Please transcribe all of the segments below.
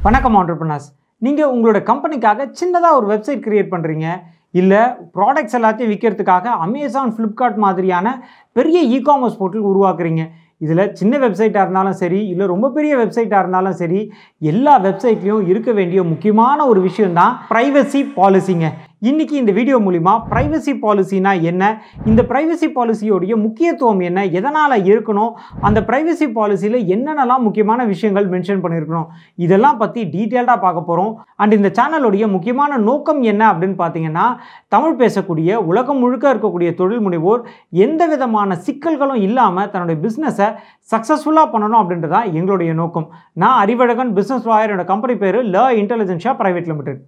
வணக்கம் entrepreneurs. நீங்கள் உங்களோட கம்பெனிக்காக சின்னதாக ஒரு வெப்சைட் கிரியேட் பண்ணுறீங்க, இல்லை ப்ராடக்ட்ஸ் எல்லாத்தையும் விற்கிறதுக்காக அமேசான், ஃப்ளிப்கார்ட் மாதிரியான பெரிய இ-காமர்ஸ் போர்ட்டல் உருவாக்குறீங்க. இதில் சின்ன வெப்சைட்டாக இருந்தாலும் சரி, இல்லை ரொம்ப பெரிய வெப்சைட்டாக இருந்தாலும் சரி, எல்லா வெப்சைட்லேயும் இருக்க வேண்டிய முக்கியமான ஒரு விஷயம் தான் ப்ரைவசி பாலிசிங்க. இன்றைக்கி இந்த வீடியோ மூலிமா ப்ரைவசி பாலிசினா என்ன, இந்த ப்ரைவசி பாலிசியோடைய முக்கியத்துவம் என்ன, எதனால் இருக்கணும், அந்த ப்ரைவசி பாலிசியில் என்னென்னலாம் முக்கியமான விஷயங்கள் மென்ஷன் பண்ணியிருக்கணும், இதெல்லாம் பற்றி டீட்டெயில்டாக பார்க்க போகிறோம். அண்ட் இந்த சேனலுடைய முக்கியமான நோக்கம் என்ன அப்படின்னு பார்த்தீங்கன்னா, தமிழ் பேசக்கூடிய உலகம் முழுக்க இருக்கக்கூடிய தொழில் முனைவோர் எந்த விதமான சிக்கல்களும் இல்லாமல் தன்னுடைய பிஸ்னஸை சக்ஸஸ்ஃபுல்லாக பண்ணணும் அப்படின்றது தான் எங்களுடைய நோக்கம். நான் அறிவழகன், பிஸ்னஸ் லாயர். என்னோட கம்பெனி பேர் ல இன்டெலிஜென்ஷியா பிரைவேட் லிமிடெட்.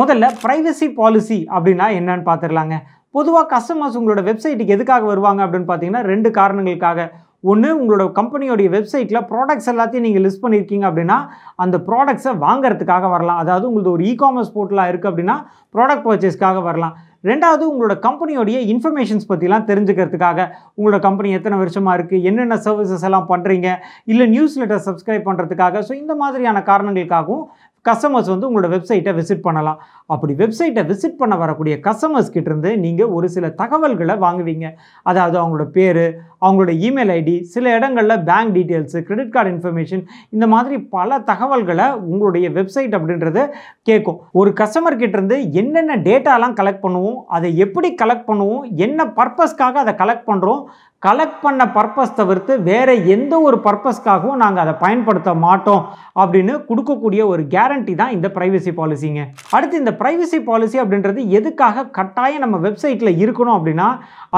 முதல்ல ப்ரைவசி பாலிசி அப்படின்னா என்னன்னு பார்த்துடலாங்க. பொதுவாக கஸ்டமர்ஸ் உங்களோட வெப்சைட்டுக்கு எதுக்காக வருவாங்க அப்படின்னு பார்த்தீங்கன்னா, ரெண்டு காரணங்களுக்காக. ஒன்று, உங்களோட கம்பெனியோடைய வெப்சைட்டில் ப்ராடக்ட்ஸ் எல்லாத்தையும் நீங்கள் லிஸ்ட் பண்ணியிருக்கீங்க அப்படின்னா அந்த ப்ராடக்ட்ஸை வாங்கிறதுக்காக வரலாம். அதாவது உங்களுக்கு ஒரு இ-காமர்ஸ் போர்ட்டலாக இருக்குது அப்படின்னா ப்ராடக்ட் பர்ச்சேஸ்க்காக வரலாம். ரெண்டாவது, உங்களோட கம்பெனியோடைய இன்ஃபர்மேஷன்ஸ் பற்றிலாம் தெரிஞ்சுக்கிறதுக்காக. உங்களோட கம்பெனி எத்தனை வருஷமாக இருக்குது, என்னென்ன சர்வீசஸ் எல்லாம் பண்ணுறீங்க, இல்லை நியூஸ் லெட்டர் சப்ஸ்கிரைப் பண்ணுறதுக்காக. ஸோ இந்த மாதிரியான காரணங்களுக்காகவும் கஸ்டமர்ஸ் உங்களோட வெப்சைட்டை விசிட் பண்ணலாம். அப்படி வெப்சைட்டை விசிட் பண்ண வரக்கூடிய கஸ்டமர்ஸ் கிட்டேருந்து நீங்கள் ஒரு சில தகவல்களை வாங்குவீங்க. அதாவது அவங்களோட பேர், அவங்களோட இமெயில் ஐடி, சில இடங்களில் bank details, credit card information, இந்த மாதிரி பல தகவல்களை உங்களுடைய வெப்சைட் அப்படின்றது கேட்கும். ஒரு கஸ்டமர் கிட்டேருந்து என்னென்ன டேட்டாலாம் கலெக்ட் பண்ணுவோம், அதை எப்படி கலெக்ட் பண்ணுவோம், என்ன பர்பஸ்க்காக அதை கலெக்ட் பண்ணுறோம், கலெக்ட் பண்ண பர்பஸ் தவிர்த்து வேறு எந்த ஒரு பர்பஸ்க்காகவும் நாங்கள் அதை பயன்படுத்த மாட்டோம் அப்படின்னு கொடுக்கக்கூடிய ஒரு கேரண்டி தான் இந்த ப்ரைவசி பாலிசிங்க. அடுத்து, இந்த ப்ரைவசி பாலிசி அப்படின்றது எதுக்காக கட்டாயம் நம்ம வெப்சைட்டில் இருக்கணும் அப்படின்னா,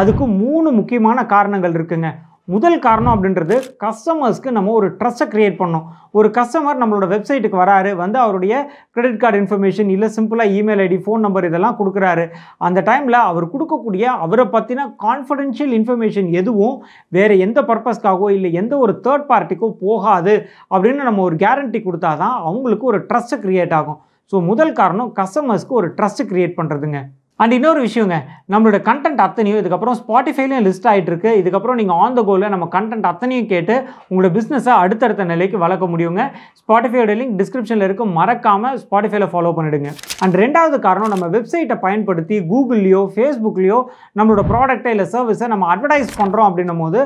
அதுக்கு 3 முக்கியமான காரணங்கள் இருக்குங்க. முதல் காரணம் அப்படின்றது, கஸ்டமர்ஸ்க்கு நம்ம ஒரு ட்ரஸ்ட்டை க்ரியேட் பண்ணோம். ஒரு கஸ்டமர் நம்மளோட வெப்சைட்டுக்கு வராரு, அவருடைய கிரெடிட் கார்டு இன்ஃபர்மேஷன், இல்லை சிம்பிளாக இமெயில் ஐடி, ஃபோன் நம்பர் இதெல்லாம் கொடுக்குறாரு. அந்த டைமில் அவர் கொடுக்கக்கூடிய அவரை பற்றின கான்ஃபிடென்ஷியல் இன்ஃபர்மேஷன் எதுவும் வேறு எந்த பர்பஸ்க்காகவோ இல்லை எந்த ஒரு தேர்ட் பார்ட்டிக்கோ போகாது அப்படின்னு நம்ம ஒரு கேரண்டி கொடுத்தா தான் அவங்களுக்கு ஒரு ட்ரஸ்ட்டு க்ரியேட் ஆகும். ஸோ முதல் காரணம் கஸ்டமர்ஸ்க்கு ஒரு ட்ரஸ்ட்டு க்ரியேட் பண்ணுறதுங்க. அண்ட் இன்னொரு விஷயங்க, நம்மளோட கண்டென்ட் அத்தனையும் இதுக்கப்புறம் ஸ்பாட்டிஃபைலையும் லிஸ்ட் ஆகிட்டு இருக்குது. இதுக்கப்புறம் நீங்கள் ஆன் த கோவில் நம்ம கண்டென்ட் அத்தனையும் கேட்டு உங்களோட பிஸ்னஸை அடுத்தடுத்த நிலைக்கு வளர்க்க முடியுங்க. ஸ்பாட்டிஃபையோட லிங்க் டிஸ்கிரிப்ஷனில் இருக்குது, மறக்காமல் ஸ்பாட்டிஃபைல ஃபாலோ பண்ணிவிடுங்க. அண்ட் ரெண்டாவது காரணம், நம்ம வெப்சைட்டை பயன்படுத்தி கூகுள்லையோ ஃபேஸ்புக்லேயோ நம்மளோட ப்ராடக்ட்டை இல்லை சர்வீஸை நம்ம அட்வர்டைஸ் பண்ணுறோம் அப்படின்னும் போது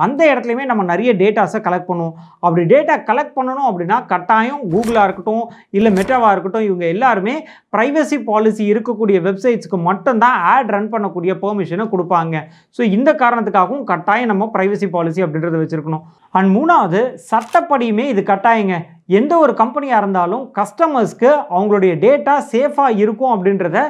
அந்த இடத்துலையுமே நம்ம நிறைய டேட்டாஸை கலெக்ட் பண்ணுவோம். அப்படி டேட்டா கலெக்ட் பண்ணணும் அப்படின்னா கட்டாயம் கூகுளாக இருக்கட்டும் இல்லை மெட்டாவாக இருக்கட்டும், இவங்க எல்லாருமே ப்ரைவசி பாலிசி இருக்கக்கூடிய வெப்சைட்ஸ்க்கு மட்டும்தான் ஆட் ரன் பண்ணக்கூடிய பெர்மிஷனை கொடுப்பாங்க. ஸோ இந்த காரணத்துக்காகவும் கட்டாயம் நம்ம ப்ரைவசி பாலிசி அப்படின்றத வச்சுருக்கணும். அண்ட் மூணாவது, சட்டப்படியுமே இது கட்டாயங்க. எந்த ஒரு கம்பெனியாக இருந்தாலும் கஸ்டமர்ஸ்க்கு அவங்களுடைய டேட்டா சேஃபாக இருக்கும் அப்படின்றத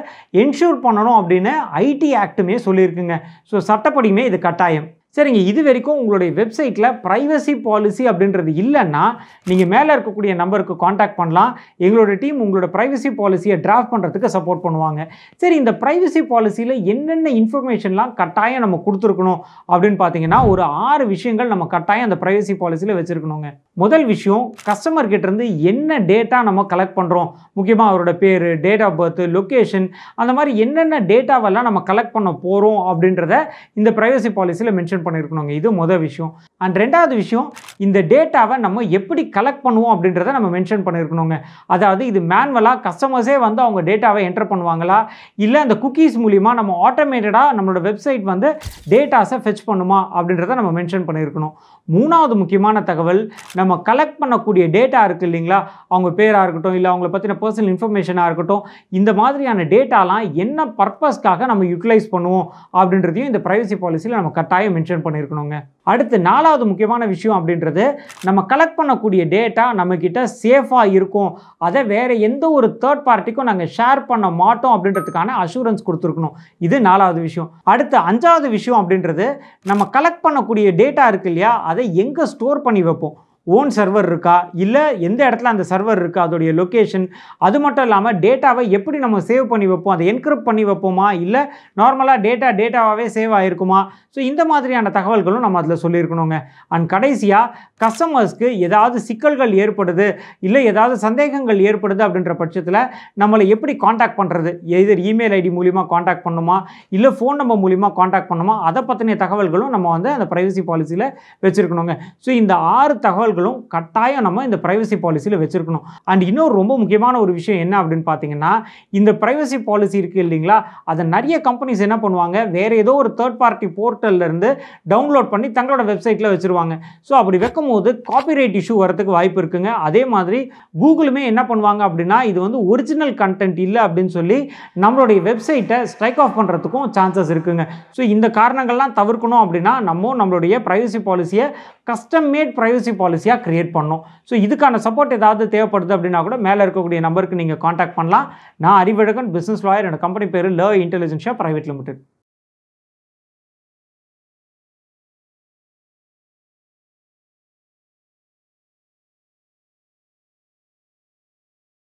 என்ஷூர் பண்ணணும் அப்படின்னு ஐடி ஆக்ட்டுமே சொல்லியிருக்குங்க. ஸோ சட்டப்படியுமே இது கட்டாயம். சரிங்க, இது வரைக்கும் உங்களுடைய வெப்சைட்டில் ப்ரைவசி பாலிசி அப்படின்றது இல்லைன்னா நீங்கள் மேலே இருக்கக்கூடிய நம்பருக்கு காண்டாக்ட் பண்ணலாம். எங்களோட டீம் உங்களோட ப்ரைவசி பாலிசியை டிராஃப்ட் பண்ணுறதுக்கு சப்போர்ட் பண்ணுவாங்க. சரி, இந்த ப்ரைவசி பாலிசியில் என்னென்ன இன்ஃபர்மேஷன்லாம் கட்டாயம் நம்ம கொடுத்துருக்கணும் அப்படின்னு பார்த்தீங்கன்னா, ஒரு 6 விஷயங்கள் நம்ம கட்டாயம் அந்த ப்ரைவசி பாலிசியில் வச்சுருக்கணுங்க. முதல் விஷயம், கஸ்டமர் கிட்டேருந்து என்ன டேட்டா நம்ம கலெக்ட் பண்ணுறோம், முக்கியமாக அவரோட பேர், டேட் ஆஃப் பர்த், லொக்கேஷன், அந்த மாதிரி என்னென்ன டேட்டாவெல்லாம் நம்ம கலெக்ட் பண்ண போகிறோம் அப்படின்றத இந்த ப்ரைவசி பாலிசியில் மென்ஷன் பண்ணிருக்கணுங்க. இது முதல் விஷயம். அண்ட் ரெண்டாவது விஷயம், இந்த டேட்டாவை நம்ம எப்படி கலெக்ட் பண்ணுவோம் அப்படின்றத நம்ம மென்ஷன் பண்ணிருக்கணுங்க. அதாவது இது மேனுவலாக கஸ்டமர்ஸே அவங்க டேட்டாவை என்டர் பண்ணுவாங்களா, இல்லை அந்த குக்கீஸ் மூலிமா நம்ம ஆட்டோமேட்டடாக நம்மளோட வெப்சைட் டேட்டாஸை ஃபெச் பண்ணுமா அப்படின்றத நம்ம மென்ஷன் பண்ணியிருக்கணும். மூணாவது முக்கியமான தகவல், நம்ம கலெக்ட் பண்ணக்கூடிய டேட்டா இருக்குது இல்லைங்களா, அவங்க பேராக இருக்கட்டும் இல்லை அவங்கள பற்றின பர்சனல் இன்ஃபர்மேஷனாக இருக்கட்டும், இந்த மாதிரியான டேட்டாலாம் என்ன பர்பஸ்க்காக நம்ம யூட்டிலைஸ் பண்ணுவோம் அப்படின்றதையும் இந்த ப்ரைவசி பாலிசியில் நம்ம கட்டாயம் மென்ஷன் பண்ணியிருக்கணுங்க. அடுத்து 4வது முக்கியமான விஷயம் அப்படின்றது, நம்ம கலெக்ட் பண்ணக்கூடிய டேட்டா நம்மக்கிட்ட சேஃபாக இருக்கும், அதை வேறு எந்த ஒரு தேர்ட் பார்ட்டிக்கும் நாங்கள் ஷேர் பண்ண மாட்டோம் அப்படின்றதுக்கான அஷூரன்ஸ் கொடுத்துருக்கணும். இது 4வது விஷயம். அடுத்து 5வது விஷயம் அப்படின்றது, நம்ம கலெக்ட் பண்ணக்கூடிய டேட்டா இருக்கு இல்லையா, அதை எங்கே ஸ்டோர் பண்ணி வைப்போம். ஓன் சர்வர் இருக்கா, இல்லை எந்த இடத்துல அந்த சர்வர் இருக்கா, அதோடைய லொக்கேஷன், அது மட்டும் இல்லாமல் டேட்டாவை எப்படி நம்ம சேவ் பண்ணி வைப்போம், அதை என்கிரிப்ட் பண்ணி வைப்போமா, இல்லை நார்மலாக டேட்டாவாகவே சேவ் ஆகிருக்குமா. ஸோ இந்த மாதிரியான தகவல்களும் நம்ம அதில் சொல்லியிருக்கணுங்க. அண்ட் கடைசியாக கஸ்டமர்ஸ்க்கு ஏதாவது சிக்கல்கள் ஏற்படுது, இல்லை ஏதாவது சந்தேகங்கள் ஏற்படுது அப்படின்ற பட்சத்தில் நம்மளை எப்படி காண்டாக்ட் பண்ணுறது, எதிர் இமெயில் ஐடி மூலிமா காண்டாக்ட் பண்ணுமா, இல்லை ஃபோன் நம்பர் மூலிமா காண்டாக்ட் பண்ணுமா, அதை பற்றின தகவல்களும் நம்ம வந்து அந்த ப்ரைவசி பாலிசியில் வச்சுருக்கணுங்க. ஸோ இந்த 6 தகவல்களும் கட்டாயம் நம்ம இந்த ப்ரைவசி பாலிசியில் வச்சுருக்கணும். அண்ட் இன்னொரு ரொம்ப முக்கியமான ஒரு விஷயம் என்ன அப்படின்னு பார்த்தீங்கன்னா, இந்த ப்ரைவசி பாலிசி இருக்குது இல்லைங்களா, அதை நிறைய கம்பெனிஸ் என்ன பண்ணுவாங்க, வேறு ஏதோ ஒரு தேர்ட் பார்ட்டி போர்ட்டல்லேருந்து டவுன்லோட் பண்ணி தங்களோட வெப்சைட்டில் வச்சுருவாங்க. ஸோ அப்படி வைக்கும்போது காப்பிரைட் இஷ்யூ வரதுக்கு வாய்ப்பு இருக்குங்க. அதே மாதிரி கூகுளுமே என்ன பண்ணுவாங்க அப்படின்னா, இது வந்து ஒரிஜினல் கண்டென்ட் இல்லை அப்படின்னு சொல்லி நம்மளுடைய வெப்சைட்டை ஸ்ட்ரைக் ஆஃப் பண்ணுறதுக்கும் சான்சஸ் இருக்குங்க. ஸோ இந்த காரணங்கள்லாம் தவிர்க்கணும் அப்படின்னா நம்மளுடைய ப்ரைவசி பாலிசியை கஸ்டம் மேட் ப்ரைவசி பாலிசியாக கிரியேட் பண்ணணும். ஸோ இதுக்கான சப்போர்ட் ஏதாவது தேவைப்படுது அப்படின்னா கூட மேலே இருக்கக்கூடிய நம்பருக்கு நீங்கள் காண்டாக்ட் பண்ணலாம். நான் அறிவழகன், பிஸ்னஸ் லாயர். என்னோட கம்பெனி பேர் ல இன்டெலிஜென்ஷியா பிரைவேட் லிமிடெட்.